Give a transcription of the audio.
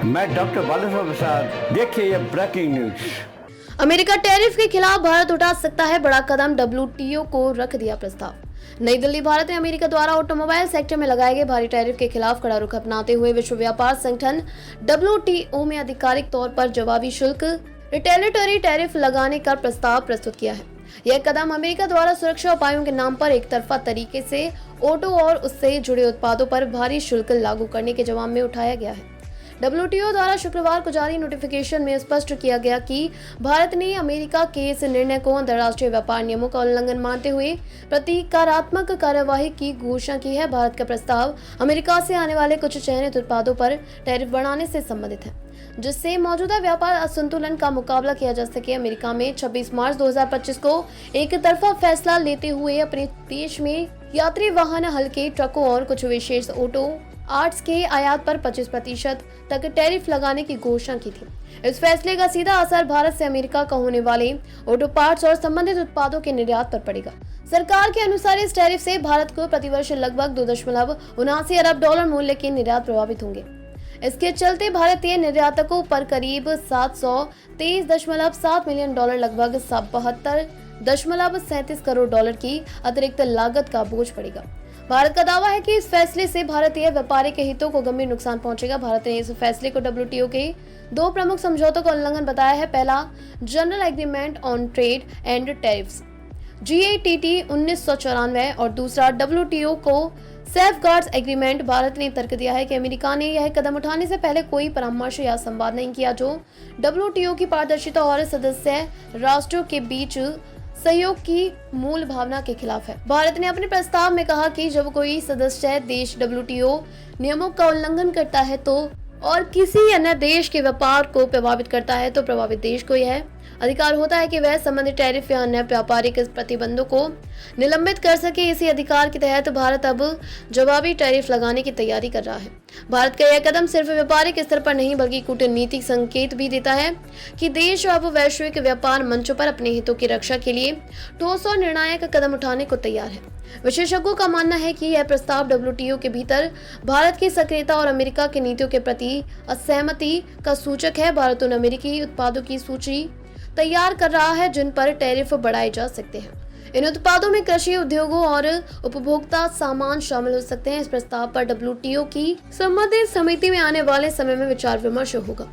मैं डॉक्टर बालेश्वर प्रसाद। देखिए ये ब्रेकिंग न्यूज। अमेरिका टैरिफ के खिलाफ भारत उठा सकता है बड़ा कदम, डब्ल्यूटीओ को रख दिया प्रस्ताव। नई दिल्ली। भारत ने अमेरिका द्वारा ऑटोमोबाइल सेक्टर में लगाए गए भारी टैरिफ के खिलाफ कड़ा रुख अपनाते हुए विश्व व्यापार संगठन डब्ल्यूटीओ में आधिकारिक तौर पर जवाबी शुल्क रिटेलिटरी टैरिफ लगाने का प्रस्ताव प्रस्तुत किया है। यह कदम अमेरिका द्वारा सुरक्षा उपायों के नाम पर एक तरफा तरीके से ऑटो और उससे जुड़े उत्पादों पर भारी शुल्क लागू करने के जवाब में उठाया गया है। डब्ल्यूटीओ द्वारा शुक्रवार को जारी नोटिफिकेशन में स्पष्ट किया गया कि भारत ने अमेरिका के इस निर्णय को अंतर्राष्ट्रीय व्यापार नियमों का उल्लंघन मानते हुए प्रतिकारात्मक कार्यवाही की घोषणा की है। भारत का प्रस्ताव अमेरिका से आने वाले कुछ चयनित उत्पादों पर टैरिफ बढ़ाने से संबंधित है, जिससे मौजूदा व्यापार असंतुलन का मुकाबला किया जा सके। अमेरिका में 26 मार्च 2025 को एक तरफा फैसला लेते हुए अपने देश में यात्री वाहन, हल्के ट्रकों और कुछ विशेष ऑटो आर्ट्स के आयात पर 25% तक टैरिफ लगाने की घोषणा की थी। इस फैसले का सीधा असर भारत से अमेरिका का होने वाले ऑटो पार्ट्स और संबंधित उत्पादों के निर्यात पर पड़ेगा। सरकार के अनुसार इस टैरिफ से भारत को प्रतिवर्ष लगभग $2.79 अरब मूल्य के निर्यात प्रभावित होंगे। इसके चलते भारतीय निर्यातकों पर करीब $723.7 मिलियन, लगभग $72.37 करोड़ की अतिरिक्त लागत का बोझ पड़ेगा। भारत का दावा है कि इस फैसले से भारतीय व्यापारिक हितों को गंभीर नुकसान पहुंचेगा। भारत ने इस फैसले को डब्ल्यूटीओ के दो प्रमुख समझौतों का उल्लंघन बताया है। पहला, general agreement on trade and tariffs GATT 1994 और दूसरा डब्ल्यूटीओ को सेफगार्ड्स एग्रीमेंट। भारत ने तर्क दिया है कि अमेरिका ने यह कदम उठाने से पहले कोई परामर्श या संवाद नहीं किया, जो डब्ल्यूटीओ की पारदर्शिता और सदस्य राष्ट्रों के बीच सहयोग की मूल भावना के खिलाफ है। भारत ने अपने प्रस्ताव में कहा कि जब कोई सदस्य देश डब्ल्यूटीओ नियमों का उल्लंघन करता है तो और किसी अन्य देश के व्यापार को प्रभावित करता है तो प्रभावित देश को यह अधिकार होता है कि वह संबंधित टैरिफ या अन्य व्यापारिक प्रतिबंधों को निलंबित कर सके। इसी अधिकार के तहत भारत अब जवाबी टैरिफ लगाने की तैयारी कर रहा है। भारत का यह कदम सिर्फ व्यापारिक स्तर पर नहीं बल्कि कूटनीतिक संकेत भी देता है कि देश अब वैश्विक व्यापार मंचों पर अपने हितों की रक्षा के लिए ठोस और निर्णायक कदम उठाने को तैयार है। विशेषज्ञों का मानना है कि यह प्रस्ताव डब्ल्यूटीओ के भीतर भारत की सक्रियता और अमेरिका की नीतियों के प्रति असहमति का सूचक है। भारत उन अमेरिकी उत्पादों की सूची तैयार कर रहा है जिन पर टैरिफ बढ़ाए जा सकते हैं। इन उत्पादों में कृषि उद्योगों और उपभोक्ता सामान शामिल हो सकते हैं। इस प्रस्ताव पर डब्ल्यूटीओ की संबंधित समिति में आने वाले समय में विचार विमर्श होगा।